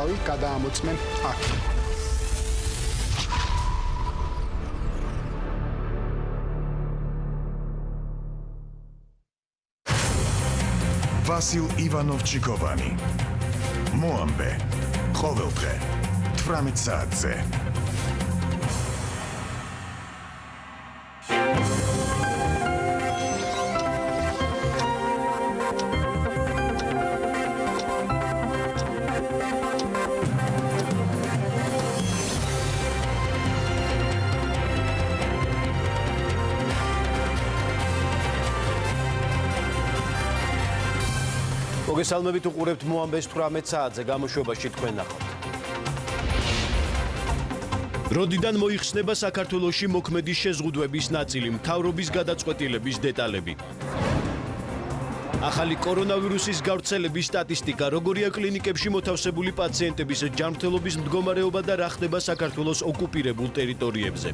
ამბავი გადაამოწმენ აქ. ვასილ ივანოვ-ჩიკოვანი. მოამბე. ყოველდღე 18 საათზე. მოგესალმებით, უყურებთ მოამბეს 18 საათზე გამოშვებაში თქვენ ნახავთ. როდიდან მოიხსნება საქართველოში მოქმედი შეზღუდვების ნაწილი, მთავრობის გადაწყვეტილების დეტალები. ახალი კორონავირუსის გავრცელების სტატისტიკა, როგორია კლინიკებში მოთავსებული პაციენტების ჯანმრთელობის მდგომარეობა და რა ხდება საქართველოს ოკუპირებულ ტერიტორიებზე.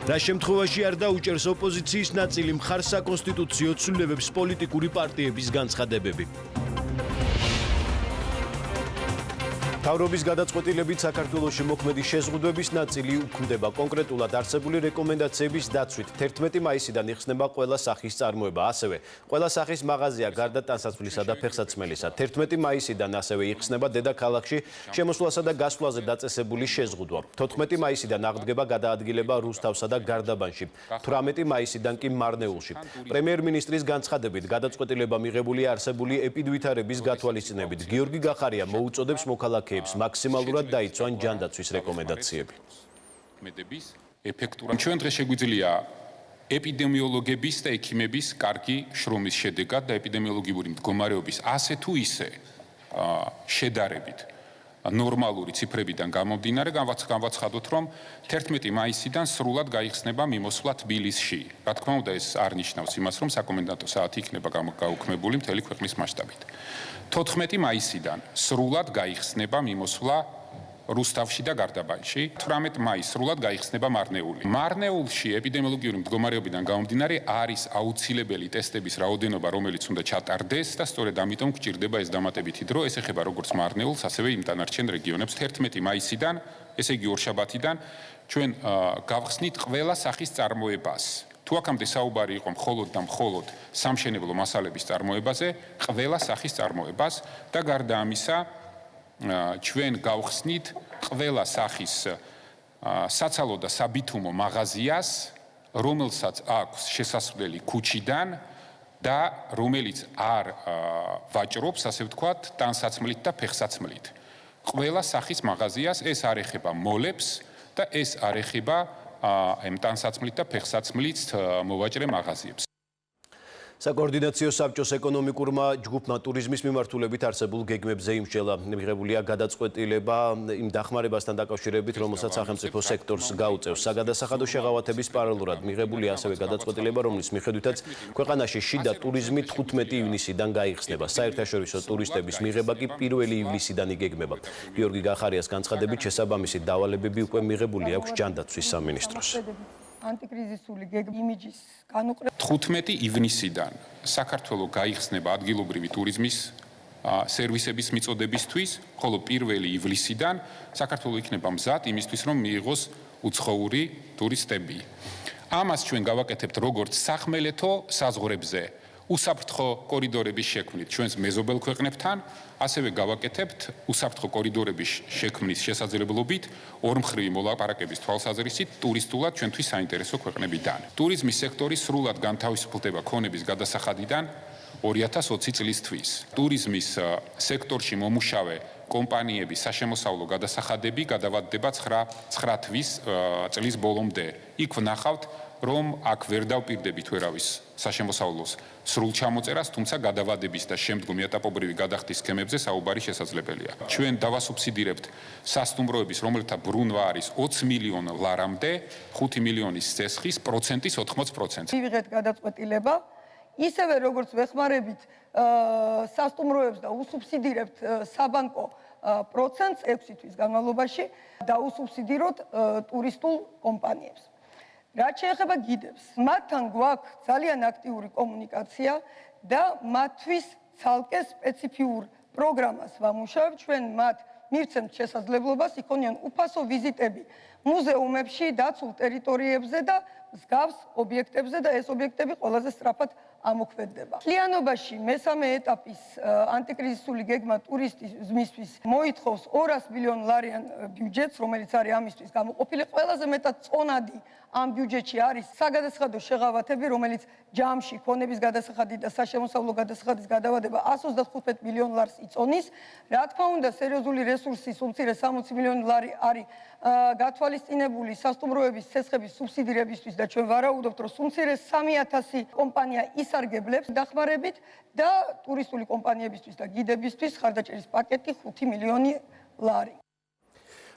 რა შემთხვევაში არ დაუჭერს ოპოზიციის ნაწილი მხარს საკონსტიტუციო ცვლილებებს პოლიტიკური პარტიების განცხადებები. მთავრობის გადაწყვეტილებით საქართველოში მოქმედი შეზღუდვების ნაწილი უქმდება კონკრეტულად არსებული რეკომენდაციების დაცვით. 11 მაისიდან იხსნება ყველა სახის წარმოება, ასევე ყველა სახის მაღაზია გარდა ტანსაცმლისა და ფეხსაცმელისა. 11 მაისიდან ასევე იხსნება დედაქალაქში შემოსვლასა და გასვლაზე დაწესებული შეზღუდვა. 14 მაისიდან აღდგება გადაადგილება რუსთავსა და გარდაბანში. 18 მაისიდან კი მარნეულში. პრემიერ-მინისტრის განცხადებით გადაწყვეტილება მიღებულია არსებული ეპიდვითარების გათვალისწინებით. გიორგი გახარია მოუწოდებს მოქალაქეებს მაქსიმალურად დაიცვან ჯანდაცვის რეკომენდაციები. ჩვენ დღეს შეგვიძლია ეპიდემიოლოგების და ექიმების კარგი შრომის შედეგად და ეპიდემიოლოგიური მდგომარეობის ასე თუ ისე შედარებით ნორმალური ციფრებიდან გამომდინარე განვაცხადოთ, რომ 11 მაისიდან სრულად გაიხსნება მიმოსვლა თბილისში. რა თქმა უნდა, ეს არ ნიშნავს იმას, რომ საკომენდანტო საათი იქნება გაუქმებული მთელი ქვეყნის მასშტაბით. 14 მაისიდან სრულად გაიხსნება მიმოსვლა რუსთავში და გარდაბანში. 18 მაისს სრულად გაიხსნება მარნეული. მარნეულში ეპიდემიოლოგიური მდგომარეობიდან გამომდინარე არის აუცილებელი ტესტების რაოდენობა, რომელიც უნდა ჩატარდეს და სწორედ ამიტომ გვჭირდება ეს დამატებითი დრო. ეს ეხება როგორც მარნეულს, ასევე იმ დანარჩენ რეგიონებს. 11 მაისიდან, ესე იგი ორშაბათიდან, ჩვენ გავხსნით ყველა სახის წარმოებას. თუ აქამდე საუბარი იყო მხოლოდ და მხოლოდ სამშენებლო მასალების წარმოებაზე, ყველა სახის წარმოებას და გარდა ამისა ჩვენ გავხსნით ყველა სახის საცალო და საბითუმო მაღაზიას, რომელსაც აქვს შესასვლელი ქუჩიდან და რომელიც არ ვაჭრობს, ასე ვთქვათ, ტანსაცმლით და ფეხსაცმლით. ყველა სახის მაღაზიას, ეს არ ეხება მოლებს და ეს არ ეხება ტანსაცმლით და ფეხსაცმლით მოვაჭრე მაღაზიებს. საკოორდინაციო საბჭოს ეკონომიკურმა ჯგუფმა ტურიზმის მიმართულებით არსებულ გეგმებზე იმსჯელა. მიღებულია გადაწყვეტილება იმ დახმარებასთან დაკავშირებით, რომელსაც სახელმწიფო სექტორს გაუწევს. საგადასახადო შეღავათების პარალელურად მიღებულია ასევე გადაწყვეტილება, რომლის მიხედვითაც ქვეყანაში შიდა ტურიზმი 15 ივნისიდან გაიხსნება. საერთაშორისო ტურისტების მიღება კი 1 ივლისიდან იგეგმება. გიორგი გახარიას განცხადებით, შესაბამისი დავალებები უკვე მიღებული აქვს ჯანდაცვის სამინისტროს. ანტიკრიზისული იმიჯის განუყრება 15 ივნისიდან საქართველო გაიხსნება ადგილობრივი ტურიზმის სერვისების მიწოდებისთვის, ხოლო 1 ივლისიდან საქართველო იქნება მზად იმისთვის, რომ მიიღოს უცხოური ტურისტები. ამას ჩვენ გავაკეთებთ როგორც სახმელეთო საზღვრებზე უსაფრთხო კორიდორების შექმნით ჩვენს მეზობელ ქვეყნებთან, ასევე გავაკეთებთ უსაფრთხო კორიდორების შექმნის შესაძლებლობით ორმხრივი მოლაპარაკების თვალსაზრისით ტურისტულად ჩვენთვის საინტერესო ქვეყნებიდან. ტურიზმის სექტორი სრულად განთავისუფლდება ქონების გადასახადიდან 2020 წლისთვის. ტურიზმის სექტორში მომუშავე კომპანიების საშემოსავლო გადასახადები გადავადდება 9 თვის წლის ბოლომდე. იქ ვნახავთ, რომ აქ ვერ დავპირდებით ვერავის საშემოსავლოს სრულ ჩამოწერას, თუმცა გადავადების და შემდგომი ეტაპობრივი გადახდის სქემებზე საუბარი შესაძლებელია. ჩვენ დავასუბსიდირებთ სასტუმროების, რომელთა ბრუნვა არის 20 მილიონ ლარამდე, 5 მილიონის წესხის პროცენტის 80%. მივიღეთ გადაწყვეტილება, ისევე როგორც ვეხმარებით სასტუმროებს და უსუბსიდირებთ საბანკო პროცენტს 6 თვის განმავლობაში და უსუბსიდიროთ ტურისტულ კომპანიებს. რაც შეეხება გიდებს, მათთან გვაქვს ძალიან აქტიური კომუნიკაცია და მათთვის ცალკე სპეციფიურ პროგრამას ვამუშავებ, ჩვენ მათ მივცემთ შესაძლებლობას იქონიან უფასო ვიზიტები მუზეუმებში, დაცულ ტერიტორიებზე და მსგავს ობიექტებზე და ეს ობიექტები ყველაზე სწრაფად ამოქმედდება. მთლიანობაში მესამე ეტაპის ანტიკრიზისული გეგმა ტურიზმისთვის მოითხოვს 200 მილიონი ლარიან ბიუჯეტს, რომელიც არის ამისთვის გამოყოფილი. ყველაზე მეტად წონადი ამ ბიუჯეტში არის საგადასახადო შეღავათები, რომელიც ჯამში ქონების გადასახადი და საშემოსავლო გადასახადის გადავადება 135 მილიონ ლარს იწონის. რა თქმა უნდა, სერიოზული რესურსის უმცირეს 60 მილიონი ლარი არის გათვალისწინებული სასტუმროების ცეცხლების სუბსიდირებისთვის და ჩვენ ვარაუდობთ, რომ უმცირეს 3000 კომპანია ისარგებლებს დახმარებით და ტურისტული კომპანიებისთვის და გიდებისთვის ხარდაჭერის პაკეტი 5 მილიონი ლარი.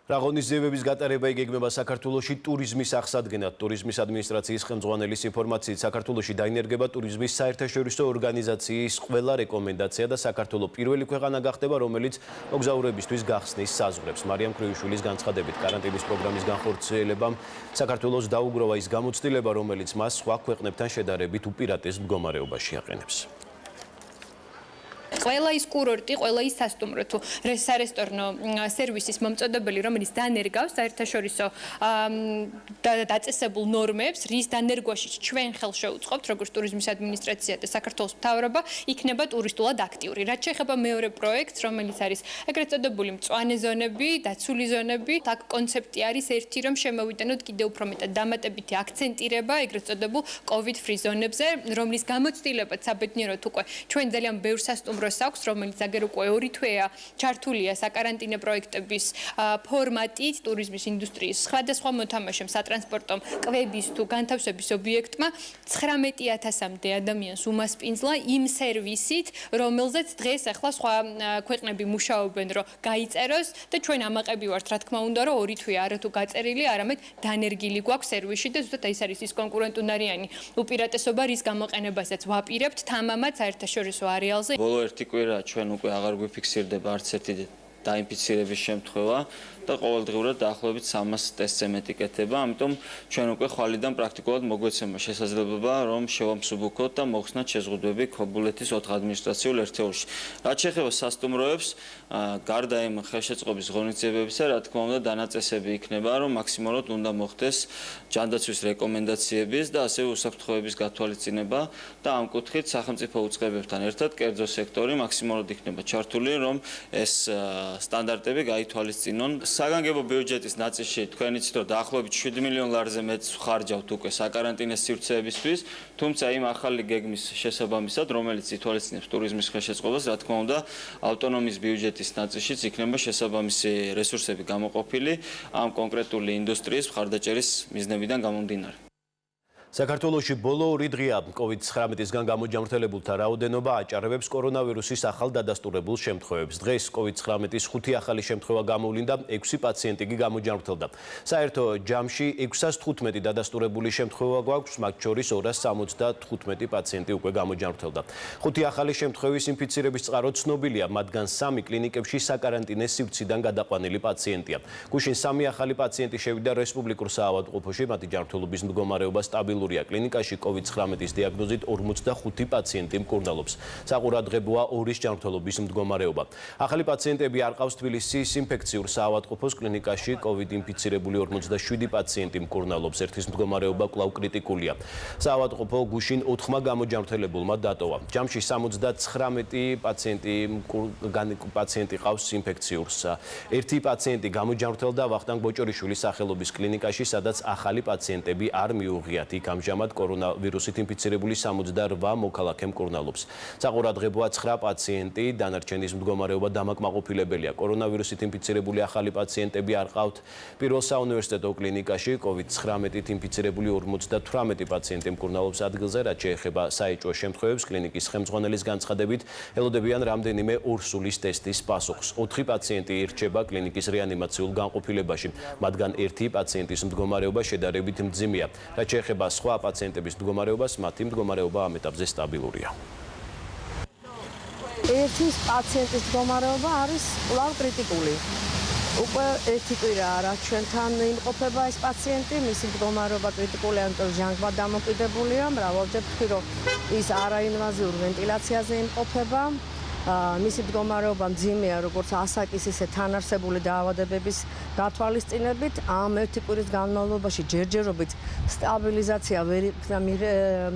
Რაღონისძიებების გატარება იგეგმება საქართველოში ტურიზმის აღსადგენად. ტურიზმის ადმინისტრაციის ხელმძღვანელის ინფორმაციით, საქართველოში დაინერგება ტურიზმის საერთაშორისო ორგანიზაციის ყველა რეკომენდაცია და საქართველო პირველი ქვეყანა გახდება, რომელიც მოგზაურებისთვის გახსნის საზღვრებს. მარიამ კრივიშვილის განცხადებით, კარანტინის პროგრამის განხორციელებამ საქართველოს დაუგროვა ის გამოცდილება, რომელიც მას სხვა ქვეყნებთან შედარებით უპირატეს მდგომარეობაში აყენებს. ყველა ის კურორტი, ყველა ის სასტუმრო თუ სარესტორნო სერვისის მომწოდებელი, რომელიც დანერგავს საერთაშორისო დაწესებულ ნორმებს, რის დანერგვაში ჩვენ ხელს შეუწყობთ, როგორც ტურიზმის ადმინისტრაცია და საქართველოს მთავრობა, იქნება ტურისტულად აქტიური. რაც შეეხება მეორე პროექტს, რომელიც არის ეგრეთ წოდებული მწვანე ზონები, დაცული ზონები, აქ კონცეფტი არის ერთი, რომ შემოვიტანოთ კიდევ უფრო მეტად დამატებითი აქცენტირება ეგრეთ წოდებულ COVID free ზონებზე, რომლის გამოცდილებაც საბედნიეროდ უკვე ჩვენ ძალიან ბევრ სასტუმროს აქვს, რომელიც აგერ უკვე 2 თვეა ჩართულია საკარანტინო პროექტების ფორმატით ტურიზმის ინდუსტრიის სხვადასხვა მოთამაშემ, სატრანსპორტო, კვების თუ განთავსების ობიექტმა 19,000-მდე ადამიანს უმასპინძლა იმ სერვისით, რომელზეც დღეს ახლა სხვა ქვეყნები მუშაობენ, რომ გაიწეროს და ჩვენ ამაყები ვართ, რა თქმა უნდა, რომ 2 თვე არა თუ გაწერილი, არამედ დანერგილი გვაქვს სერვისში და ზუსტად ის არის ის კონკურენტუნარიანი უპირატესობა, რის გამოყენებასაც ვაპირებთ თამამად საერთაშორისო არეალზე. ერთი კვირა ჩვენ უკვე აღარ გვიფიქსირდება არც ერთი დაინფიცირების შემთხვევა და ყოველდღიურად დაახლოებით 300 ტესტზე მეტიკეთება, ამიტომ ჩვენ უკვე ხვალიდან პრაქტიკულად მოგვეცემა შესაძლებლობა, რომ შევამსუბუქოთ და მოხსნათ შეზღუდვები ქობულეთის 4 ადმინისტრაციულ ერთეულში. რაც შეეხება სასტუმროებს, გარდა იმ ხელშეწყობის ღონისძიებებისა, რა თქმა უნდა, დანაწესები იქნება, რომ მაქსიმალურად უნდა მოხდეს ჯანდაცვის რეკომენდაციების და ასევე უსაფრთხოების გათვალისწინება და ამ კუთხით სახელმწიფო უწყებებთან ერთად კერძო სექტორი მაქსიმალურად იქნება ჩართული, რომ ეს სტანდარტები გაითვალისწინონ. საგანგებო ბიუჯეტის ნაწილში თქვენ იცით, რომ დაახლოებით 7 მილიონ ლარზე მეტს ვხარჯავთ უკვე საკარანტინო სივრცეებისთვის, თუმცა იმ ახალი გეგმის შესაბამისად, რომელიც ითვალისწინებს ტურიზმის ხელშეწყობას, რა თქმა უნდა, ავტონომიის ბიუჯეტის ნაწილშიც იქნება შესაბამისი რესურსები გამოყოფილი ამ კონკრეტული ინდუსტრიის მხარდაჭერის მიზნებიდან გამომდინარე. საქართველოში ბოლო 2 დღეა COVID-19-ისგან გამოჯამრთელებულთა რაოდენობა აჭარბებს კორონავირუსის ახალ დადასტურებულ შემთხვევებს. დღეს COVID-19-ის 5 ახალი შემთხვევა გამოვლინდა, 6 პაციენტი კი გამოჯამრთელდა. საერთო ჯამში 615 დადასტურებული შემთხვევა გვაქვს, მათ შორის 275 პაციენტი უკვე გამოჯამრთელდა. 5 ახალი შემთხვევის ინფიცირების წყარო ცნობილია, მათგან 3 კლინიკებში საკარანტინე სივრციდან გადაყვანილი პაციენტია. გუშინ 3 ახალი პაციენტი შევიდა რესპუბლიკურ საავადმყოფოში, მათი ჯანმრთელობის მდგომარეობა სტაბილურია. კლინიკაში COVID-19-ის დიაგნოზით 45 პაციენტი მკურნალობს. საყურადღებოა 2-ის ჯანმრთელობის მდგომარეობა. ახალი პაციენტები არ ყავს თბილისის ინფექციურ საავადმყოფოს კლინიკაში COVID ინფიცირებული 47 პაციენტი მკურნალობს. ერთის მდგომარეობა კვლავ კრიტიკულია. საავადმყოფო გუშინ 4 გამოჯანმრთელებულმა დატოვა. ჯამში 79 პაციენტი ყავს ინფექციურს. ერთი პაციენტი გამოჯანმრთელდა ვახტანგ ბოჭორიშვილის სახელობის კლინიკაში, სადაც ახალი პაციენტები არ მიუღიათ. ამჟამად კორონავირუსით ინფიცირებული 68 მოქალაქე მკურნალობს. საყურადღებოა 9 პაციენტი, დანარჩენის მდგომარეობა დამაკმაყოფილებელია. კორონავირუსით ინფიცირებული ახალი პაციენტები არ ყავთ პირველ საუნივერსიტეტო კლინიკაში, COVID-19-ით ინფიცირებული 58 პაციენტი მკურნალობს ადგილზე, რაც შეეხება საეჭვო შემთხვევებს, კლინიკის ხელმძღვანელის განცხადებით, ელოდებიან რამდენიმე ორსულის ტესტის პასუხს. 4 პაციენტი ირჩება კლინიკის რეანიმაციულ განყოფილებაში, მათგან 1 პაციენტის მდგომარეობა შედარებით მძიმეა. რაც შეეხება სხვა პაციენტების მდგომარეობას, მათი მდგომარეობა ამ ეტაპზე სტაბილურია. ერთის პაციენტის მდგომარეობა არის კვლავ კრიტიკული. უკვე 1 კვირაა, რაც ჩვენთან იმყოფება ეს პაციენტი, მისი მდგომარეობა კრიტიკულია, ამიტომ ჟანგბად დამოკიდებულია. მრავალჯერ ვთქვი, რომ ის არაინვაზიურ ვენტილაციაზე იმყოფება. მისი მდგომარეობა მძიმეა როგორც ასაკის ისე თანარსებული დაავადებების გათვალისწინებით. ამ ერთი კვირის განმავლობაში ჯერჯერობით სტაბილიზაცია ვერ იქნა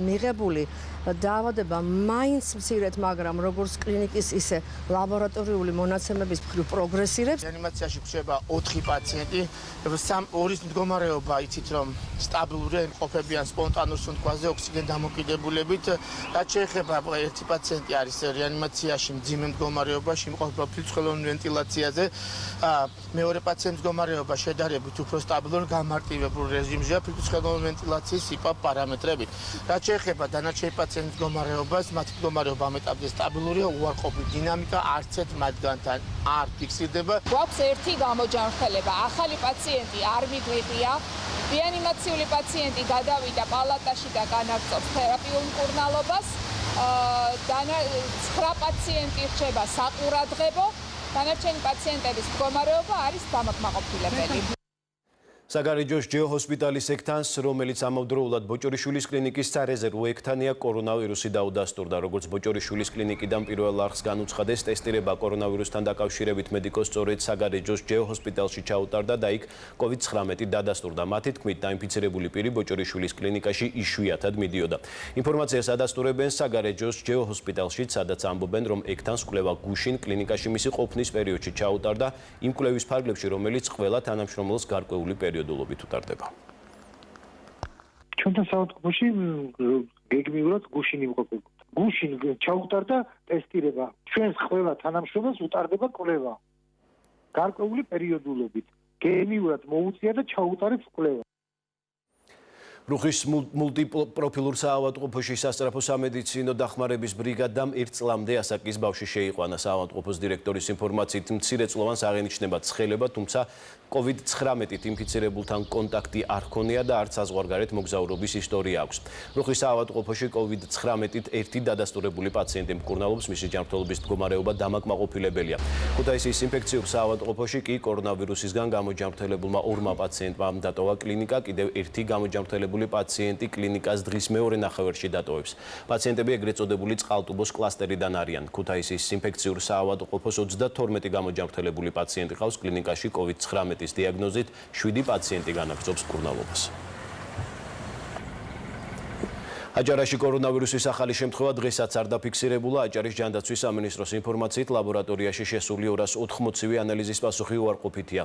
მიღებული. დაავადება მაინც მცირედ, მაგრამ როგორც კლინიკის ისე ლაბორატორიული მონაცემების მხრივ პროგრესირებს. რეანიმაციაში ხვდება 4 პაციენტი, ორის მდგომარეობა იცით რომ სტაბილურია, იმყოფებიან სპონტანურ სუნთქვაზე ოქსიგენ დამოკიდებულებით. რაც შეეხება ერთი პაციენტი არის რეანიმაციაში მძიმე მდგომარეობაში, იმყოფება ფილმწყლოვან ვენტილაციაზე. მეორე პაციენტის მდგომარეობა შედარებით უფრო სტაბილურ გამარტივებულ რეჟიმზეა ფილმწყლოვან ვენტილაციის იპა პარამეტრებით. რაც შეეხება დანარჩენი პაციენტის მდგომარეობას, მათი მდგომარეობა ამ ეტაპზე სტაბილურია, უარყოფით დინამიკა არც ერთ მათგანთან არ ფიქსირდება. გვაქვს ერთი გამოჯანმრთელება. ახალი პაციენტი არ მიგვიღია. რეანიმაციული პაციენტი გადავიდა პალატაში და განაგრძობს თერაპიულ მკურნალობას. 9 პაციენტი რჩება საყურადღებო. დანარჩენი პაციენტების მდგომარეობა არის დამაკმაყოფილებელი. საგარეჯოს ჯეო ჰოსპიტალის ექთანს, რომელიც ამავდროულად ბოჭორიშვილის კლინიკის სარეზერვო ექთანია, კორონავირუსი დაუდასტურდა. როგორც ბოჭორიშვილის კლინიკიდან პირველ არხს განუცხადეს, ტესტირება კორონავირუსთან დაკავშირებით მედიკოს სწორედ საგარეჯოს ჯეო ჰოსპიტალში ჩაუტარდა და იქ COVID-19 დადასტურდა. მათი თქმით, დაინფიცირებული პირი ბოჭორიშვილის კლინიკაში იშვიათად მიდიოდა. ინფორმაციას ადასტურებენ საგარეჯოს ჯეო ჰოსპიტალში, სადაც ამბობენ, რომ ექთანს კვლევა გუშინ კლინიკაში მისი ყოფნის პერიოდში ჩაუტარდა, იმ კვლევის ფარგლებში, რომელიც ყველა თანამშრომელს გარკვეული პერიოდულობით უტარდება. ჩვენთან საავადმყოფოში გეგმიურად გუშინ იმყოფებოდა. გუშინ ჩაუტარდა ტესტირება. ჩვენს ყველა თანამშრომელს უტარდება კვლევა. გარკვეული პერიოდულობით. გეგმიურად მოუწია და ჩაუტარებს კვლევა. რუხის მულტიპროფილურ საავადმყოფოში სასწრაფო სამედიცინო დახმარების ბრიგადამ 1 წლამდე ასაკის ბავშვი შეიყვანა. საავადმყოფოს დირექტორის ინფორმაციით, მცირეწლოვანს აღენიშნება ცხელება, თუმცა COVID-19 ინფიცირებულთან კონტაქტი არ ჰქონია და არც საზღვარგარეთ მოგზაურობის ისტორია აქვს. რუხის საავადმყოფოში COVID-19-ით ერთი დადასტურებული პაციენტი მკურნალობს, მისი ჯანმრთელობის მდგომარეობა დამაკმაყოფილებელია. ქუთაისის ინფექციურ საავადმყოფოში კი კორონავირუსისგან გამოჯანმრთელებულმა 2 პაციენტმა დატოვა კლინიკა, კიდევ ერთი გამოჯანმრთელებული პაციენტი კლინიკას დღის მეორე ნახევარში დატოვებს. პაციენტები ეგრეთ წოდებული წყალტუბოს კლასტერიდან არიან. ქუთაისის ინფექციურ საავადმყოფოს 32 გამოჯანმრთელებული პაციენტი ყავს კლინიკაში COVID-19-ის დიაგნოზით, 7 პაციენტი განაგრძობს მკურნალობას. აჭარაში კორონავირუსის ახალი შემთხვევა დღესაც არ დაფიქსირებულა. აჭარის ჯანდაცვის სამინისტროს ინფორმაციით, ლაბორატორიაში შესული 280-ვე ანალიზის პასუხი უარყოფითია.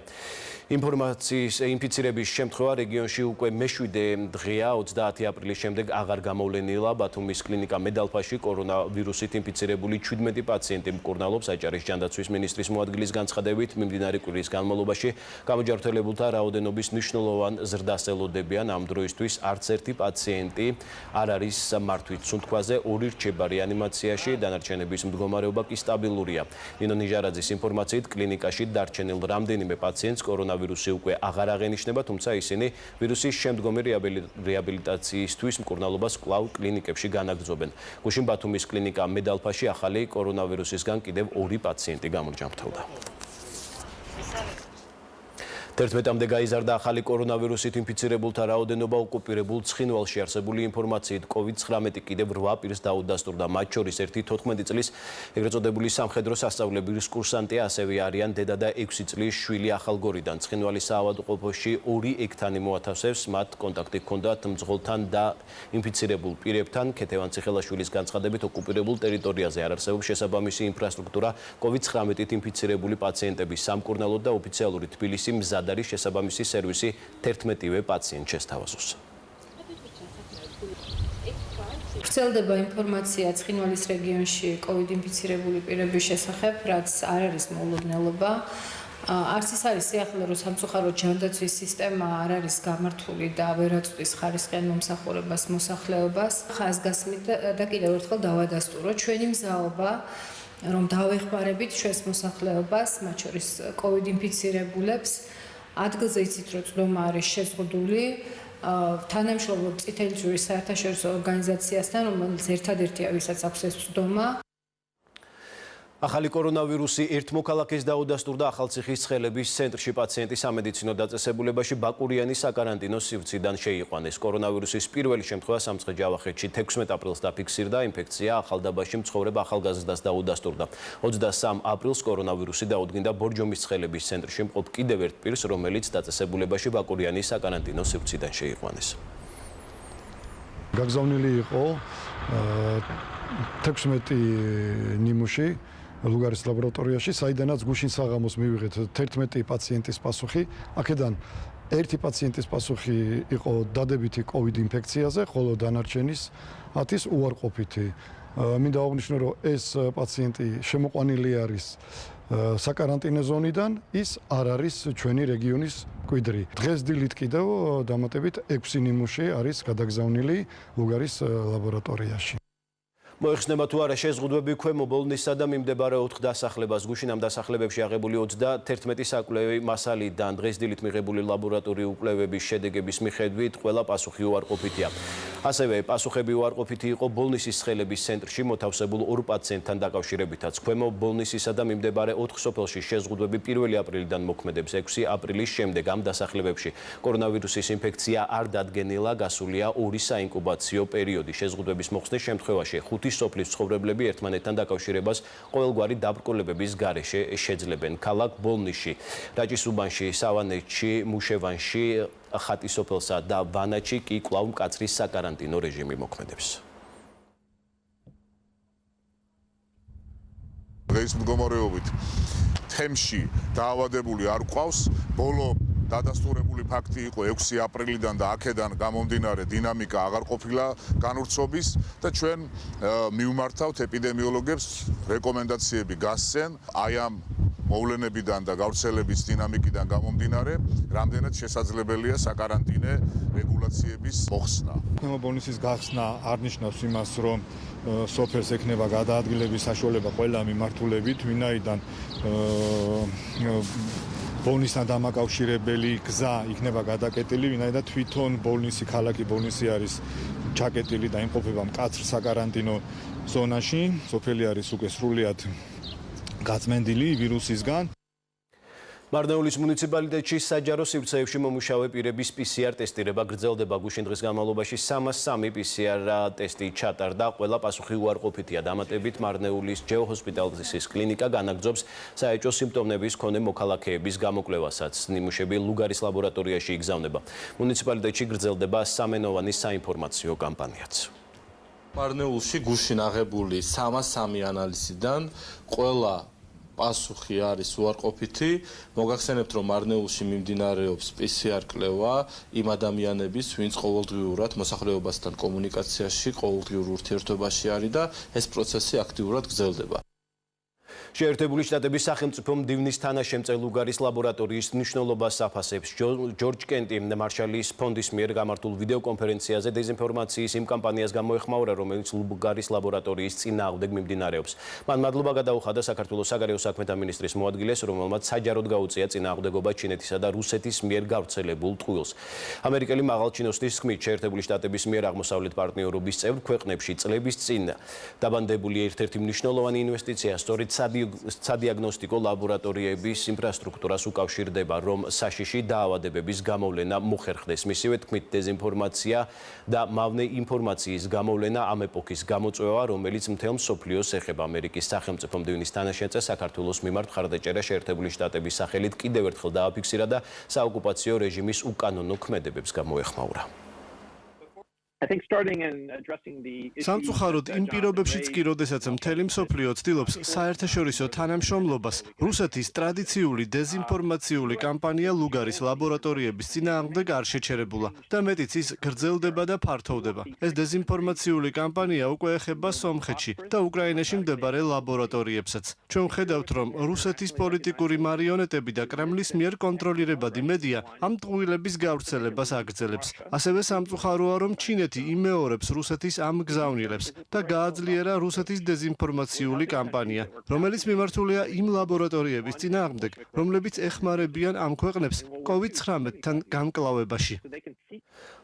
ინფორმაციის ინფიცირების შემთხვევა რეგიონში უკვე მე-7 დღეა, 30 აპრილის შემდეგ აღარ გამოვლენილა. ბათუმის კლინიკა მედალფაში კორონავირუსით ინფიცირებული 17 პაციენტი მკურნალობს. აჭარის ჯანდაცვის მინისტრის მოადგილის განცხადებით, მიმდინარე კვირის განმავლობაში გამოჯანმრთელებულთა რაოდენობის მნიშვნელოვან ზრდას ელოდებიან. ამ დროისთვის არც ერთი პაციენტი არ არის მართვით სუნთქვაზე, 2 რჩება რეანიმაციაში, დანარჩენების მდგომარეობა კი სტაბილურია. ნინო ნიჟარაძის ინფორმაციით, კლინიკაში დარჩენილ რამდენიმე პაციენტს კორონავირუსი უკვე აღარ აღენიშნება, თუმცა ისინი ვირუსის შემდგომი რეაბილიტაციისთვის მკურნალობას კვლავ კლინიკებში განაგრძობენ. გუშინ ბათუმის კლინიკა მედალფაში ახალი კორონავირუსისგან კიდევ 2 პაციენტი გამოჯანმრთელდა. 11-მდე გაიზარდა ახალი კორონავირუსით ინფიცირებულთა რაოდენობა. ოკუპირებულ ცხინვალში არსებული ინფორმაციით, COVID-19 კიდევ 8 პირს დაუდასტურდა. მათ შორის ერთი 14 წლის ეგრეთ წოდებული სამხედრო სასწავლებლის კურსანტია, ასევე არიან დედა და 6 წლის შვილი ახალგორიდან. ცხინვალის საავადმყოფოში 2 ექთანი მოათავსებს, მათ კონტაქტი ჰქონდათ მძღოლთან და ინფიცირებულ პირებთან. ქეთევან ციხელაშვილის განცხადებით, ოკუპირებულ ტერიტორიაზე არ არსებობს შესაბამისი ინფრასტრუქტურა COVID-19-ით ინფიცირებული პაციენტების სამკურნალოდ და ოფიციალური თბილისი მზად არის შესაბამისი სერვისი 11-ვე პაციენტს შესთავაზოს. ვრცელდება ინფორმაცია ცხინვალის რეგიონში COVID ინფიცირებული პირების შესახებ, რაც არ არის მოულოდნელობა. არც ის არის სიახლე, რომ სამწუხაროდ ჯანდაცვის სისტემა არ არის გამართული და ვერ აწვდის ხარისხიან მომსახურებას, მოსახლეობას. ხაზგასმით და კიდევ ერთხელ დავადასტუროთ ჩვენი მზაობა, რომ დავეხმარებით ჩვენს მოსახლეობას, მათ შორის COVID ინფიცირებულებს. ადგილზე იცით, რომ წვდომა არის შეზღუდული. თანამშრომლობ წითელი ჯვრის საერთაშორისო ორგანიზაციასთან, რომელიც ერთადერთია, ვისაც აქვს ეს წვდომა. ახალი კორონავირუსი ერთ მოქალაქეს დაუდასტურდა ახალციხის ცხელების ცენტრში პაციენტის სამედიცინო დაწესებულებაში ბაკურიანის საკარანტინო სივრციდან შეიყვანეს. კორონავირუსის პირველი შემთხვევა სამცხე ჯავახეთში 16 აპრილს დაფიქსირდა. ინფექცია ახალდაბაში მცხოვრებ ახალგაზრდას დაუდასტურდა. 23 აპრილს კორონავირუსი დაუდგინდა ბორჯომის ცხელების ცენტრში მყოფ კიდევ ერთ პირს, რომელიც დაწესებულებაში ბაკურიანის საკარანტინო სივრციდან შეიყვანეს. გაგზავნილი იყო 16 ნიმუში ლუგარის ლაბორატორიაში, საიდანაც გუშინ საღამოს მივიღეთ 11 პაციენტის პასუხი. აქედან ერთი პაციენტის პასუხი იყო დადებითი COVID ინფექციაზე, ხოლო დანარჩენის 10-ის უარყოფითი. მინდა აღვნიშნო, რომ ეს პაციენტი შემოყვანილი არის საკარანტინო ზონიდან, ის არ არის ჩვენი რეგიონის მკვიდრი. დღეს დილით კიდევ დამატებით 6 ნიმუში არის გადაგზავნილი ლუგარის ლაბორატორიაში. მოიხსნება თუ არა შეზღუდვები ქვემო ბოლნისსა და მიმდებარე 4 დასახლებას. გუშინ ამ დასახლებებში აღებული 31 საკვლევი მასალიდან დღეს დილით მიღებული ლაბორატორიული კვლევების შედეგების მიხედვით ყველა პასუხი უარყოფითია. ასევე პასუხები უარყოფითი იყო ბოლნისის ცხელების ცენტრში მოთავსებულ 2 პაციენტთან დაკავშირებითაც. ქვემო ბოლნისისა და მიმდებარე 4 სოფელში შეზღუდვები 1 აპრილიდან მოქმედებს. 6 აპრილის შემდეგ ამ დასახლებებში კორონავირუსის ინფექცია არ დადგენილა, გასულია 2 საინკუბაციო პერიოდი. შეზღუდვების მოხსნის შემთხვევაში 5 სოფლის მცხოვრებლები ერთმანეთთან დაკავშირებას ყოველგვარი დაბრკოლებების გარეშე შეძლებენ. ქალაქ ბოლნისში, რაჭის უბანში, სავანეთში, მუშევანში, ხატისოფელსა და ვანაჩი კი კვლავ მკაცრი საკარანტინო რეჟიმი მოქმედებს. დღეს მდგომარეობით თემში დაავადებული არ გვყავს. ბოლო დადასტურებული ფაქტი იყო 6 აპრილიდან და აქედან გამომდინარე დინამიკა აღარ ყოფილა განვრცობის და ჩვენ მივმართავთ ეპიდემიოლოგებს რეკომენდაციები გასცენ აი ამ მოვლენებიდან და გავრცელების დინამიკიდან გამომდინარე, რამდენად შესაძლებელია საკარანტინე რეგულაციების მოხსნა. ბონუსის გახსნა არ ნიშნავს იმას, რომ სოფელს ექნება გადაადგილების საშუალება ყველა მიმართულებით, ვინაიდან ბოლნისთან დამაკავშირებელი გზა იქნება გადაკეტილი, ვინაიდან თვითონ ბოლნისი, ქალაქი ბოლნისი არის ჩაკეტილი და იმყოფება მკაცრ საკარანტინო ზონაში. სოფელი არის უკვე სრულიად გაწმენდილი ვირუსისგან. მარნეულის მუნიციპალიტეტში საჯარო სივრცეებში მომუშავე პირების PCR ტესტირება გრძელდება. გუშინ დღის განმავლობაში 303 PCR ტესტი ჩატარდა. ყველა პასუხი უარყოფითია. დამატებით მარნეულის ჯეოჰოსპიტალიზაციის კლინიკა განაგრძობს საეჭვო სიმპტომების მქონე მოქალაქეების გამოკვლევასაც. ნიმუშები ლუგარის ლაბორატორიაში იგზავნება. მუნიციპალიტეტში გრძელდება სამენოვანი საინფორმაციო კამპანიაც. მარნეულში გუშინ აღებული 303 ანალიზიდან ყველა პასუხი არის უარყოფითი. მოგახსენებთ, რომ მარნეულში მიმდინარეობს PCR კვლევა იმ ადამიანების, ვინც ყოველდღიურად მოსახლეობასთან კომუნიკაციაში, ყოველდღიურ ურთიერთობაში არის და ეს პროცესი აქტიურად გრძელდება. შეერთებული შტატების სახელმწიფო მდივნის თანაშემწე ლუგარის ლაბორატორიის მნიშვნელობას აფასებს. ჯორჯ კენტი მარშალის ფონდის მიერ გამართულ ვიდეო კონფერენციაზე დეზინფორმაციის იმ კამპანიას გამოეხმაურა, რომელიც ლუგარის ლაბორატორიის წინააღმდეგ მიმდინარეობს. მან მადლობა გადაუხადა საქართველოს საგარეო საქმეთა მინისტრის მოადგილეს, რომელმაც საჯაროდ გაუწია წინააღმდეგობა ჩინეთისა და რუსეთის მიერ გავრცელებულ ტყუილს. ამერიკელი მაღალჩინოსნის თქმით, შეერთებული შტატების მიერ აღმოსავლეთ პარტნიორობის წევრ ქვეყნებში წლების წინ დაბანდებული ერთ-ერთი მნიშვნელოვანი ინვესტიცია სწორედ სადიაგნოსტიკო ლაბორატორიების ინფრასტრუქტურას უკავშირდება, რომ საშიში დაავადებების გამოვლენა მოხერხდეს. მისივე თქმით, დეზინფორმაცია და მავნე ინფორმაციის გამოვლენა ამ ეპოქის გამოწვევა, რომელიც მთელ მსოფლიოს ეხება. ამერიკის სახელმწიფო მდივნის თანაშემწე საქართველოს მიმართ მხარდაჭერა შეერთებული შტატების სახელით კიდევ ერთხელ დააფიქსირა და საოკუპაციო რეჟიმის უკანონო ქმედებებს გამოეხმაურა. სამწუხაროდ იმ პირობებშიც კი, როდესაც მთელი მსოფლიო ცდილობს საერთაშორისო თანამშრომლობას, რუსეთის ტრადიციული დეზინფორმაციული კამპანია ლუგარის ლაბორატორიების წინააღმდეგ არ შეჩერებულა და მეტიც ის გრძელდება და ფართოვდება. ეს დეზინფორმაციული კამპანია უკვე ეხება სომხეთში და უკრაინაში მდებარე ლაბორატორიებსაც. ჩვენ ვხედავთ, რომ რუსეთის პოლიტიკური მარიონეტები და კრემლის მიერ კონტროლირებადი მედია ამ ტყუილების გავრცელებას აგრძელებს. ასევე სამწუხაროა, რომ ჩინეთი იმეორებს რუსეთის ამ გზავნილებს და გააძლიერა რუსეთის დეზინფორმაციული კამპანია, რომელიც მიმართულია იმ ლაბორატორიების წინააღმდეგ, რომლებიც ეხმარებიან ამ ქვეყნებს COVID-19-თან გამკლავებაში.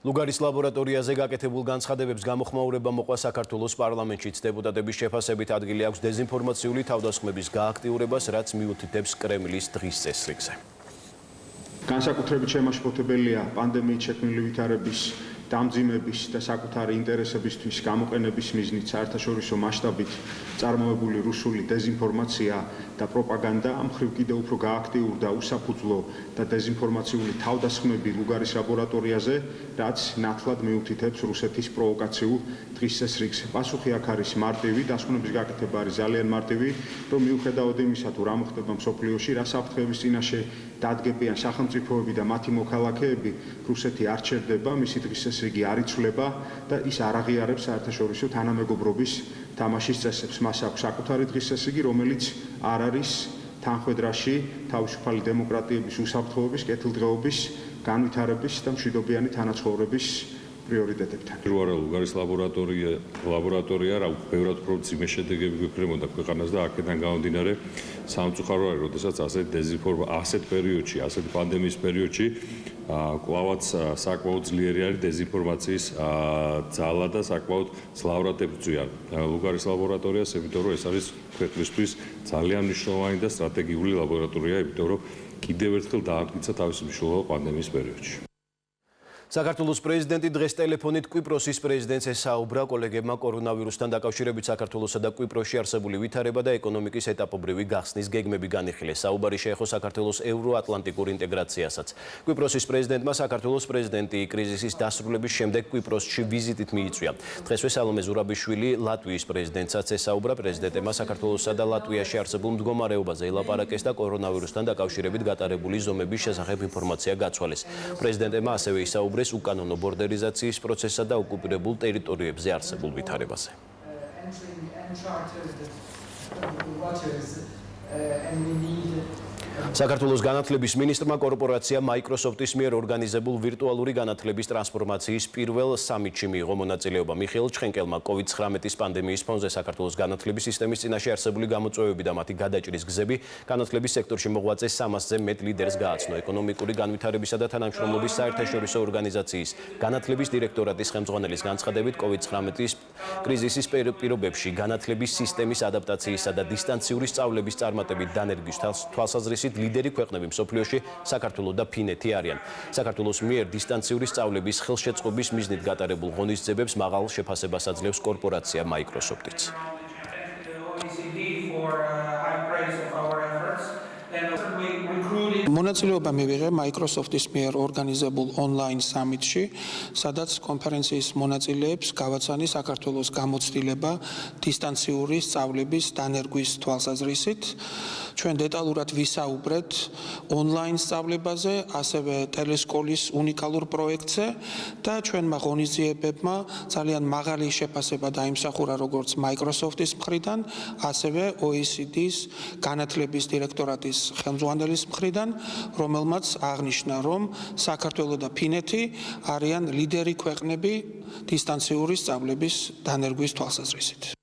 ლუგარის ლაბორატორიაზე გაკეთებულ განცხადებებს გამოხმაურება მოყვა საქართველოს პარლამენტშიც. დეპუტატების შეფასებით ადგილი აქვს დეზინფორმაციული თავდასხმების გააქტიურებას, რაც მიუთითებს კრემლის დღის წესრიგზე. განსაკუთრებით შემაშფოთებელია პანდემიით შექმნილი ვითარების დამძიმების და საკუთარი ინტერესებისთვის გამოყენების მიზნით საერთაშორისო მასშტაბით წარმოებული რუსული დეზინფორმაცია და პროპაგანდა მხრივ კიდევ უფრო გააქტიურდა უსაფუძვლო და დეზინფორმაციული თავდასხმები ლუგარის ლაბორატორიაზე, რაც ნათლად მიუთითებს რუსეთის პროვოკაციულ დღის წესრიგს. პასუხი აქ არის მარტივი, დასკვნების გაკეთება არის ძალიან მარტივი, რომ მიუხედავად იმისა, თუ რა მოხდება მსოფლიოში, რა საფრთხეების წინაშე დადგებიან სახელმწიფოები და მათი მოქალაქეები, რუსეთი არ ჩერდება, მისი დღის წესრიგი არ იცვლება და ის არ აღიარებს საერთაშორისო თანამეგობრობის თამაშის წესებს. მას აქვს საკუთარი დღის წესრიგი, რომელიც არ არის თანხვედრაში თავისუფალი დემოკრატიების უსაფრთხოების, კეთილდღეობის, განვითარების და მშვიდობიანი თანაცხოვრების პრიორიტეტებთან. ლუგარის ლაბორატორია რა ბევრად უფრო ძიმე შედეგები გვექნებოდა ქვეყანას და აქედან გამომდინარე სამწუხარო არის, როდესაც ასეთ პერიოდში, ასეთ პანდემიის პერიოდში კვლავაც საკმაოდ ძლიერი არის დეზინფორმაციის ძალა და საკმაოდ ძლავრად ებრძვიან ლუგარის ლაბორატორიას, იმიტომ რომ ეს არის ქვეყნისთვის ძალიან მნიშვნელოვანი და სტრატეგიული ლაბორატორია, იმიტომ რომ კიდევ ერთხელ დაამტკიცა თავისი მნიშვნელობა პანდემიის პერიოდში. საქართველოს პრეზიდენტი დღეს ტელეფონით კვიპროსის პრეზიდენტს ესაუბრა. კოლეგებმა კორონავირუსთან დაკავშირებით საქართველოსა და კვიპროსში არსებული ვითარება და ეკონომიკის ეტაპობრივი გახსნის გეგმები განიხილეს. საუბარი შეეხო საქართველოს ევროატლანტიკურ ინტეგრაციასაც. კვიპროსის პრეზიდენტმა საქართველოს პრეზიდენტი კრიზისის დასრულების შემდეგ კვიპროსში ვიზიტით მიიწვია. დღესვე სალომე ზურაბიშვილი ლატვიის პრეზიდენტსაც ესაუბრა. პრეზიდენტებმა საქართველოსა და ლატვიაში არსებულ მდგომარეობაზე ელაპარაკეს და კორონავირუსთან დაკავშირებით გატარებული ზომების შესახებ ინფორმაცია გაცვალეს. პრეზიდენტებმა ასევე ისაუბრეს უკანონო ბორდერიზაციის პროცესსა და ოკუპირებულ ტერიტორიებზე არსებულ ვითარებაზე. საქართველოს განათლების მინისტრმა კორპორაცია Microsoft-ის მიერ ორგანიზებულ ვირტუალური განათლების ტრანსფორმაციის პირველ სამიტში მიიღო მონაწილეობა. მიხეილ ჩხენკელმა COVID-19 პანდემიის ფონზე საქართველოს განათლების სისტემის წინაშე არსებული გამოწვევები და მათი გადაჭრის გზები განათლების სექტორში მოღვაწე 300-ზე მეტ ლიდერს გააცნო. ეკონომიკური განვითარებისა და თანამშრომლობის საერთაშორისო ორგანიზაციის განათლების დირექტორატის ხელმძღვანელის განცხადებით COVID-19 კრიზისის პირობებში განათლების სისტემის ადაპტაციისა და დისტანციური სწავლების წარმატებით დანერგვის თვალსაზრისით ლიდერი ქვეყნები მსოფლიოში საქართველო და ფინეთი არიან. საქართველოს მიერ დისტანციური სწავლების ხელშეწყობის მიზნით გატარებულ ღონისძიებებს მაღალ შეფასებას აძლევს კორპორაცია Microsoft-იც. მონაწილეობა მივიღე Microsoft-ის მიერ ორგანიზებულ ონლაინ სამიტში, სადაც კონფერენციის მონაწილეებს გავაცანი საქართველოს გამოცდილება დისტანციური სწავლების დანერგვის თვალსაზრისით. ჩვენ დეტალურად ვისაუბრეთ ონლაინ სწავლებაზე, ასევე ტელესკოლის უნიკალურ პროექტზე და ჩვენმა ღონისძიებებმა ძალიან მაღალი შეფასება დაიმსახურა როგორც Microsoft-ის მხრიდან, ასევე OECD-ის განათლების დირექტორატის ხელმძღვანელის მხრიდან, რომელმაც აღნიშნა, რომ საქართველო და ფინეთი არიან ლიდერი ქვეყნები დისტანციური სწავლების დანერგვის თვალსაზრისით.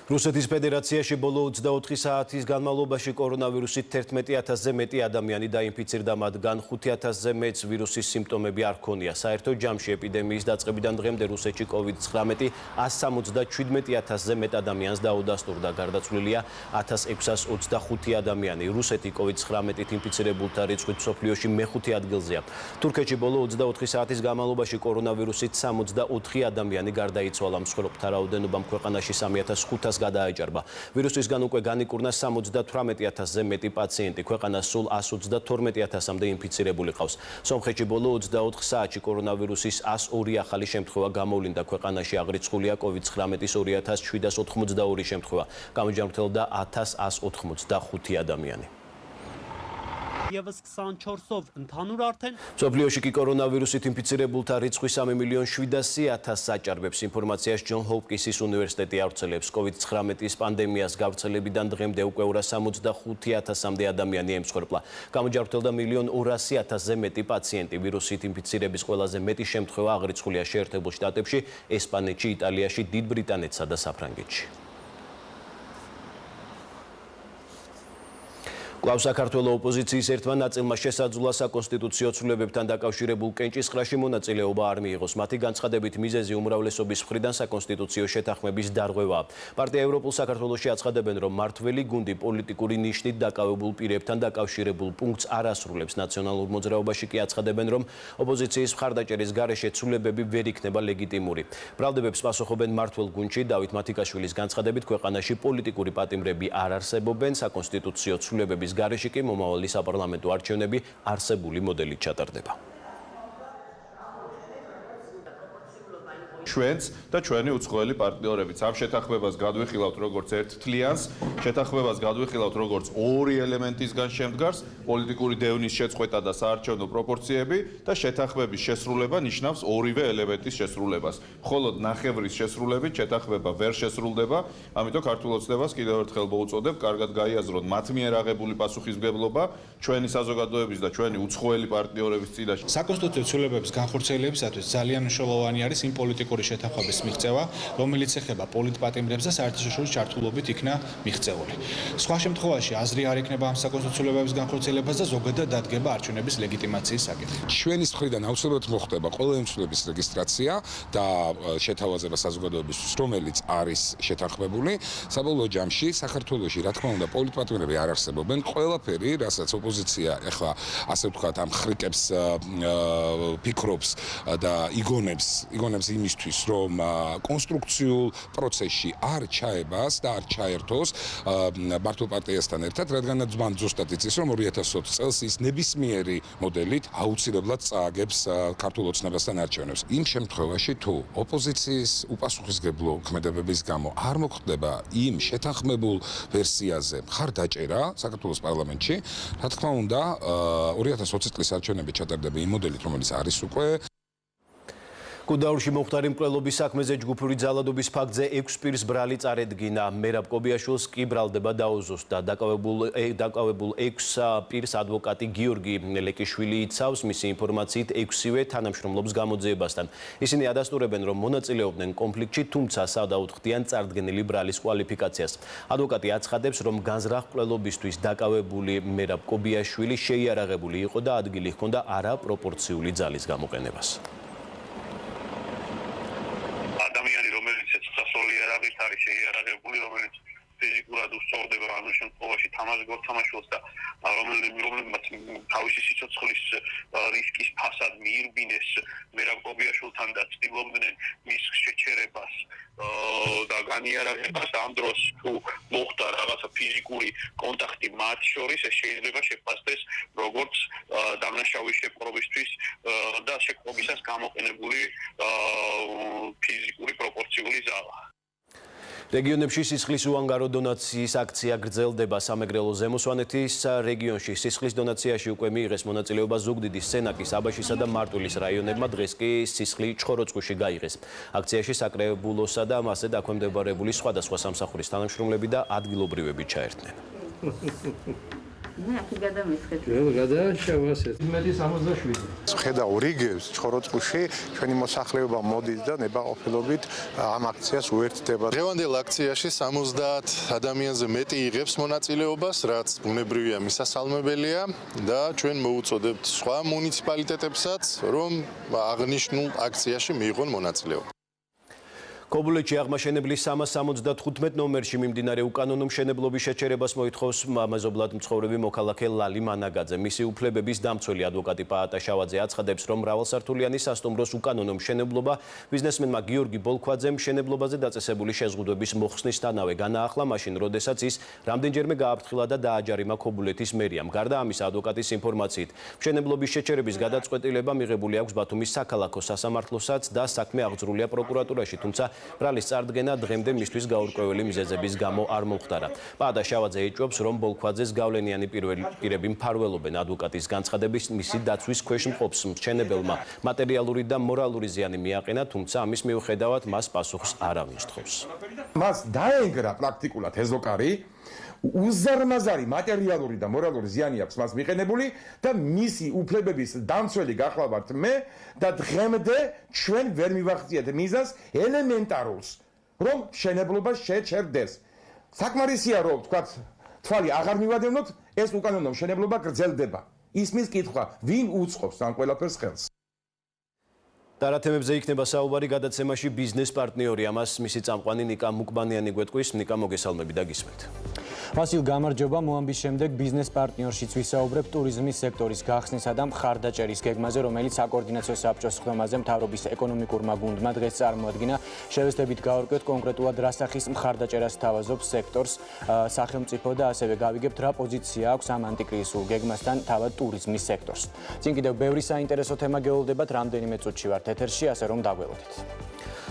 რუსეთის ფედერაციაში ბოლო 24 საათის განმავლობაში კორონავირუსით 11,000-ზე მეტი ადამიანი დაინფიცირდა, მათგან 5,000-ზე მეტს ვირუსის სიმპტომები არ ჰქონია. საერთო ჯამში ეპიდემიის დაწყებიდან დღემდე რუსეთში COVID-19 177,000-ზე მეტ ადამიანს დაუდასტურდა. გარდაცვლილია 1,625 ადამიანი. რუსეთი COVID-19-ით ინფიცირებულთა რიცხვით მსოფლიოში მეხუთე ადგილზეა. თურქეთში ბოლო 24 საათის განმავლობაში კორონავირუსით 64 ადამიანი გარდაიცვალა. მსხვერპლთა რაოდენობა ქვეყანაში 3,500 გადააჭარბა. ვირუსისგან უკვე განიკურნა 78,000-ზე მეტი პაციენტი. ქვეყანას სულ 132,000-მდე ინფიცირებული ყავს. სომხეთში ბოლო 24 საათში კორონავირუსის 102 ახალი შემთხვევა გამოვლინდა. ქვეყანაში აღრიცხულია COVID-19-ის 2,782 შემთხვევა. გამოჯანმრთელდა 1,185 ადამიანი. Եվս 24-ով ընդհանուր արդեն მსოფლიოში კი კორონავირუსით ინფიცირებულთა რიცხვი 3,700,000-ს აჭარბებს. ინფორმაციას ჯონ ჰოპკინსის უნივერსიტეტი ავრცელებს. COVID-19-ის პანდემიას გავრცელებიდან დღემდე უკვე 65,000-მდე ადამიანი ემსხვერპლა. გამოჯანმრთელდა 1,200,000-ზე მეტი პაციენტი. ვირუსით ინფიცირების ყველაზე მეტი შემთხვევა აღრიცხულია შეერთებულ შტატებში, ესპანეთში, იტალიაში, დიდ ბრიტანეთსა და საფრანგეთში. კვლავ საქართველოს ოპოზიციის ერთმა ნაწილმა შესაძლოა საკონსტიტუციო ცვლილებებთან დაკავშირებულ კენჭისყრაში მონაწილეობა არ მიიღოს. მათი განცხადებით მიზეზი უმრავლესობის მხრიდან საკონსტიტუციო შეთანხმების დარღვევაა. პარტია ევროპულ საქართველოში აცხადებენ, რომ მმართველი გუნდი პოლიტიკური ნიშნით დაკავებულ პირებთან დაკავშირებულ პუნქტს არ ასრულებს. ნაციონალურ მოძრაობაში კი აცხადებენ, რომ ოპოზიციის მხარდაჭერის გარეშე ცვლილებები ვერ იქნება ლეგიტიმური. ბრალდებებს პასუხობენ მმართველ გუნდში დავით მათიკაშვილის განცხადებით, ქვეყანაში პოლიტიკური პატიმრები არ არსებობენ, საკონსტიტუციო ცვლილებების გარეშე კი მომავალი საპარლამენტო არჩევნები არსებული მოდელით ჩატარდება. ჩვენც და ჩვენი უცხოელი პარტნიორებიც ამ შეთანხმებას გადვიხილავთ როგორც ერთ თლიანს, შეთანხმებას გადვიხილავთ როგორც ორი ელემენტისგან შემდგარს, პოლიტიკური დევნის შეწყვეტა და საარჩევნო პროპორციები და შეთანხმების შესრულება ნიშნავს ორივე ელემენტის შესრულებას. მხოლოდ ნახევრის შესრულებით შეთანხმება ვერ შესრულდება, ამიტომ ქართულ ოცნებას კიდევ ერთხელ მოუწოდებ, კარგად გაიაზროთ მათ მიერ აღებული პასუხისმგებლობა ჩვენი საზოგადოების და ჩვენი უცხოელი პარტნიორების წინაშე. საკონსტიტუციო ცვლილებების განხორციელებისათვის ძალიან მნიშვნელოვანი არის იმ პოლიტიკური შეთანხმების მიღწევა, რომელიც ეხება პოლიტპატიმრებს და საერთაშორისო ჩართულობით იქნა მიღწეული. სხვა შემთხვევაში აზრი არ ექნება ამ საკონსტიტუციო ცვლილებების განხორციელებას და ზოგადად დადგება არჩევნების ლეგიტიმაციის საკითხი. ჩვენის მხრიდან აუცილებლად მოხდება ყველა იმ ცვლილებების რეგისტრაცია და შეთავაზება საზოგადოებისთვის, რომელიც არის შეთანხმებული. საბოლოო ჯამში საქართველოში, რა თქმა უნდა, პოლიტპატიმრები არ არსებობენ. ყველაფერი, რასაც ოპოზიცია ეხლა ასე ვთქვათ, ამ ხრიკებს ფიქრობს და იგონებს იმისთვის, რომ კონსტრუქციულ პროცესში არ ჩაებას და არ ჩაერთოს მართლ პარტიასთან ერთად, რადგანაც მან ზუსტად იცის, რომ 2020 წელს ის ნებისმიერი მოდელით აუცილებლად წააგებს ქართულ ოცნებასთან არჩევნებს. იმ შემთხვევაში, თუ ოპოზიციის უპასუხისმგებლო ქმედებების გამო არ მოხდება იმ შეთანხმებულ ვერსიაზე მხარდაჭერა საქართველოს პარლამენტში, რა თქმა უნდა, 2020 წლის არჩევნები ჩატარდება იმ მოდელით, რომელიც არის უკვე გუდაურში მომხდარი მკვლელობის საქმეზე ჯგუფური ძალადობის ფაქტზე 6 პირს ბრალი წარედგინა. მერაბ კობიაშვილს კი ბრალდება დაუზოს და დაკავებულ 6 პირს ადვოკატი გიორგი ლეკიშვილი იცავს. მისი ინფორმაციით 6-ვე თანამშრომლობს გამოძიებასთან. ისინი ადასტურებენ, რომ მონაწილეობდნენ კონფლიქტში, თუმცა სადაუთხდიან წარდგენილი ბრალის კვალიფიკაციას. ადვოკატი აცხადებს, რომ განზრახ მკვლელობისთვის დაკავებული მერაბ კობიაშვილი შეიარაღებული იყო და ადგილი ჰქონდა არაპროპორციული ძალის გამოყენებას. ადამიანი, რომელიც ცეცხლსასროლიერაღით არის შეიარაღებული, რომელიც ფიზიკურად უსწორდება ამ შემთხვევაში თამაშგორ-თამაშობს და რომელმაც თავისი სიცოცხლის რისკის ფასად მიირბინეს მერაბ კობიაშვილთან და ცდილობდნენ მის შეჩერებას და განიარაღებას, ამ დროს თუ მოხდა რაღაცა ფიზიკური კონტაქტი მათ შორის, ეს შეიძლება შეფასდეს როგორც დამნაშავის შეპყრობისთვის და შეპყრობისას გამოყენებული ფიზიკური პროპორციული ძალა. რეგიონებში სისხლის უანგარო დონაციის აქცია გრძელდება. სამეგრელო ზემოსვანეთის რეგიონში სისხლის დონაციაში უკვე მიიღეს მონაწილეობა ზუგდიდის, სენაკის, აბაშისა და მარტვილის რაიონებმა. დღეს კი სისხლი ჩხოროწყუში გაიღეს. აქციაში საკრებულოსა და მასზე დაქვემდებარებული სხვადასხვა სამსახურის თანამშრომლები და ადგილობრივები ჩაერთნენ. ხედავ რიგებს ჩხოროწყუში, ჩვენი მოსახლეობა მოდის და ნებაყოფლობით ამ აქციას უერთდება. დღევანდელ აქციაში 70 ადამიანზე მეტი იღებს მონაწილეობას, რაც ბუნებრივია მისასალმებელია და ჩვენ მოუწოდებთ სხვა მუნიციპალიტეტებსაც, რომ აღნიშნულ აქციაში მიიღონ მონაწილეობა. კობულეთში აღმაშენებლის 375 ნომერში მიმდინარე უკანონო მშენებლობის შეჩერებას მოითხოვს მეზობლად მცხოვრები მოქალაქე ლალი მანაგაძე. მისი უფლებების დამცველი ადვოკატი პაატა შავაძე აცხადებს, რომ მრავალსართულიანი სასტუმროს უკანონო მშენებლობა ბიზნესმენმა გიორგი ბოლქვაძემ მშენებლობაზე დაწესებული შეზღუდვების მოხსნისთანავე განაახლა მაშინ, როდესაც ის რამდენჯერმე გააფრთხილა და დააჯარიმა კობულეთის მერიამ. გარდა ამისა, ადვოკატის ინფორმაციით, მშენებლობის შეჩერების გადაწყვეტილება მიღებული აქვს ბათუმის საქალაქო სასამართლოსაც და საქმე აღძრულია პროკურატურაში, თუმცა ბრალის წარდგენა დღემდე მისთვის გაურკვეველი მიზეზების გამო არ მომხდარა. პაატა შავაძე ეჭვობს, რომ ბოლქვაძეს გავლენიანი პირები მფარველობენ. ადვოკატის განცხადების მისი დაცვის ქვეშ მყოფს მშენებელმა მატერიალური და მორალური ზიანი მიაყენა, თუმცა ამის მიუხედავად მას პასუხს არავინ სთხოვს. მას დაენგრა პრაქტიკულად ეზოკარი, უზარმაზარი მატერიალური და მორალური ზიანი აქვს მას მიყენებული და მისი უფლებების დამცველი გახლავართ მე და დღემდე ჩვენ ვერ მივახციეთ მიზანს ელემენტარულს, რომ მშენებლობა შეჩერდეს. საკმარისია, რომ თქვათ თვალი აღარ მივადევნოთ, ეს უკანონო მშენებლობა გრძელდება. ისმის კითხვა, ვინ უწყობს ამ ყველაფერს ხელს? დარათემებზე იქნება საუბარი გადაცემაში ბიზნეს პარტნიორი, ამას მისი წამყვანი ნიკა მუკბანიანი გვეტყვის. ნიკა, მოგესალმები და გისმენთ. ვასილ, გამარჯობა. მოამბის შემდეგ ბიზნეს პარტნიორშიც ვისაუბრებ ტურიზმის სექტორის გახსნისა და მხარდაჭერის გეგმაზე, რომელიც საკოორდინაციო საბჭოს ხდომაზე მთავრობის ეკონომიკურმა გუნდმა დღეს წარმოადგინა. შევეცდებით გავარკვიოთ კონკრეტულად რა სახის მხარდაჭერას თავაზობს სექტორს სახელმწიფო და ასევე გავიგებთ რა პოზიცია აქვს ამ ანტიკრიზისულ გეგმასთან თავად ტურიზმის სექტორს. წინ კიდევ ბევრი საინტერესო თემა გეულდებათ, რამდენიმე წუთში ვართ ეთერში, ასე რომ დაგველოდეთ.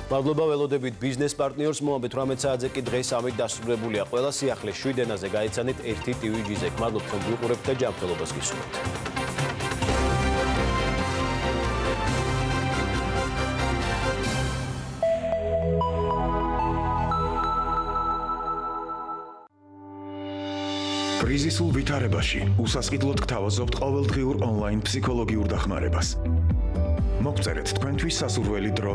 მადლობა, ველოდებით ბიზნეს პარტნიორს. მოამბეთ 18 საათზე კი დღეს ამით დასრულებულია ყველა სიახლე 7 ენაზე გაეცანით 1 TV-ზე. მადლობთ, რომ გვიყურებთ და ჯანმრთელობას გისურვებთ. კრიზისულ ვითარებაში უსასყიდლოდ გთავაზობთ ყოველდღიურ ონლაინ ფსიქოლოგიურ დახმარებას. მოგწერეთ თქვენთვის სასურველი დრო